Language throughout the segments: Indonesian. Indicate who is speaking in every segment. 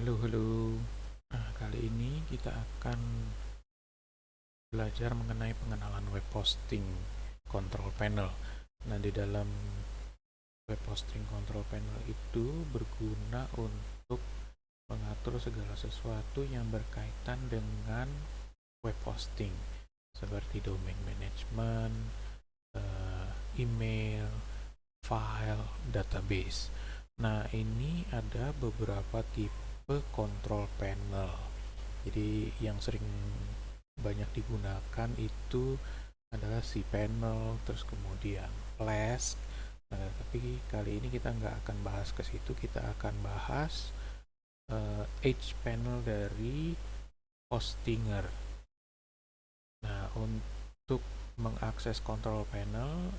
Speaker 1: Halo. Nah, kali ini kita akan belajar mengenai pengenalan web hosting control panel. Nah, di dalam web hosting control panel itu berguna untuk mengatur segala sesuatu yang berkaitan dengan web hosting, seperti domain management, email, file, database. Nah, ini ada beberapa tipe control panel. Jadi yang sering banyak digunakan itu adalah cPanel, terus kemudian Flask. Nah, tapi kali ini kita nggak akan bahas ke situ, kita akan bahas hPanel dari Hostinger. Nah, untuk mengakses control panel,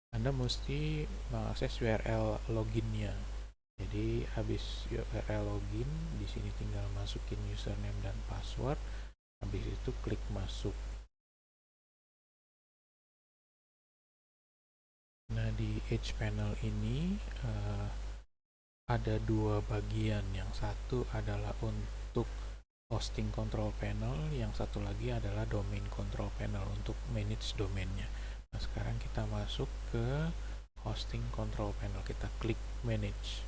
Speaker 1: Anda mesti mengakses URL loginnya. Jadi habis URL login, di sini tinggal masukin username dan password. Habis itu klik masuk. Nah, di hPanel ini ada dua bagian. Yang satu adalah untuk hosting control panel, yang satu lagi adalah domain control panel untuk manage domainnya. Nah, sekarang kita masuk ke hosting control panel, kita klik manage.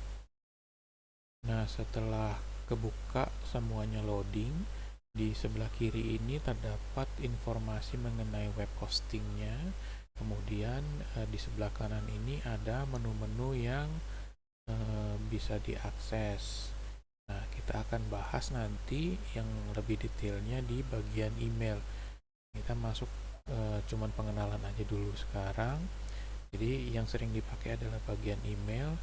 Speaker 1: Nah, setelah kebuka semuanya loading, di sebelah kiri ini terdapat informasi mengenai web hostingnya. Kemudian di sebelah kanan ini ada menu-menu yang bisa diakses. Nah, kita akan bahas nanti yang lebih detailnya di bagian email. Kita masuk cuman pengenalan aja dulu sekarang. Jadi yang sering dipakai adalah bagian email.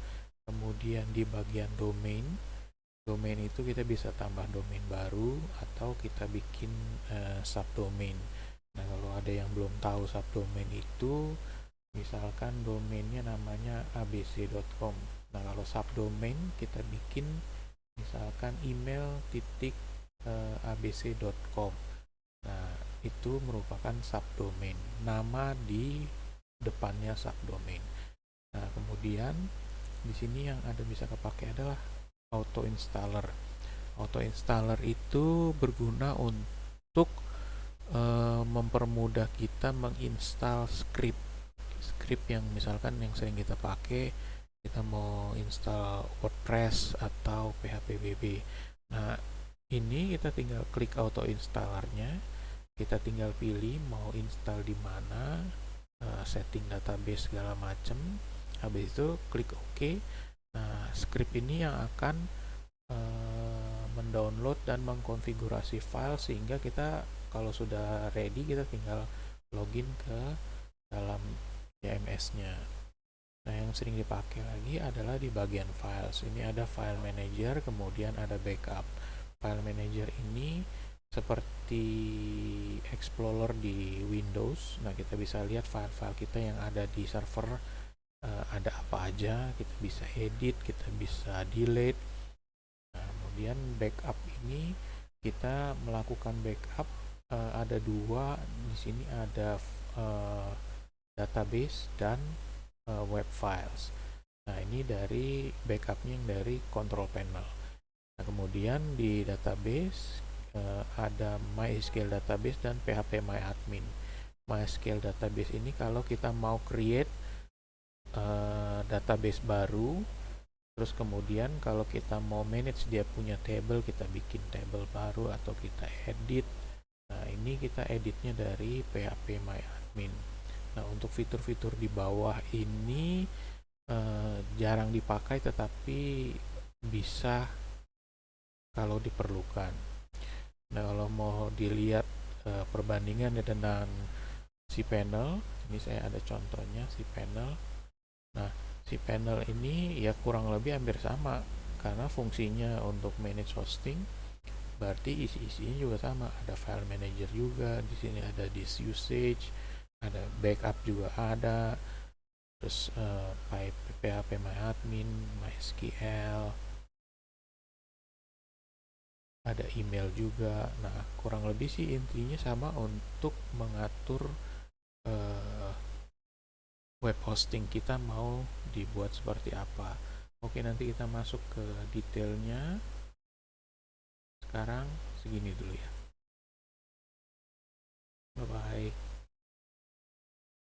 Speaker 1: Kemudian di bagian domain itu kita bisa tambah domain baru atau kita bikin subdomain. Nah, kalau ada yang belum tahu subdomain itu, misalkan domainnya namanya abc.com. Nah, kalau subdomain kita bikin misalkan email.abc.com. Nah, itu merupakan subdomain, nama di depannya subdomain. Nah, kemudian di sini yang ada bisa kepake adalah auto installer. Auto installer itu berguna untuk mempermudah kita menginstal script yang misalkan yang sering kita pakai, kita mau install WordPress atau PHP-BB. Nah, ini kita tinggal klik auto installernya, kita tinggal pilih mau install di mana, setting database segala macam. Habis itu klik OK. Nah, script ini yang akan mendownload dan mengkonfigurasi file sehingga kita kalau sudah ready kita tinggal login ke dalam CMS-nya. Nah, yang sering dipakai lagi adalah di bagian files. Ini ada file manager, kemudian ada backup. File manager ini seperti Explorer di Windows. Nah, kita bisa lihat file-file kita yang ada di server ada apa aja, kita bisa edit, kita bisa delete. Nah, kemudian backup ini kita melakukan backup ada dua di sini, ada database dan web files. Nah, ini dari backupnya yang dari control panel. Nah, kemudian di database ada MySQL database dan PHPMyAdmin. MySQL database ini kalau kita mau create database baru, terus kemudian kalau kita mau manage dia punya table, kita bikin table baru atau kita edit. Nah, ini kita editnya dari PHPMyAdmin. Nah, untuk fitur-fitur di bawah ini jarang dipakai tetapi bisa kalau diperlukan. Nah, kalau mau dilihat perbandingan dengan cPanel, ini saya ada contohnya cPanel. Nah, cPanel ini ya kurang lebih hampir sama karena fungsinya untuk manage hosting, berarti isi-isinya juga sama. Ada file manager juga, di sini ada disk usage, ada backup juga ada, terus PHPMyAdmin, MySQL, ada email juga. Nah, kurang lebih sih intinya sama untuk mengatur web hosting kita mau dibuat seperti apa. Oke, nanti kita masuk ke detailnya. sekarang segini dulu ya. Bye bye.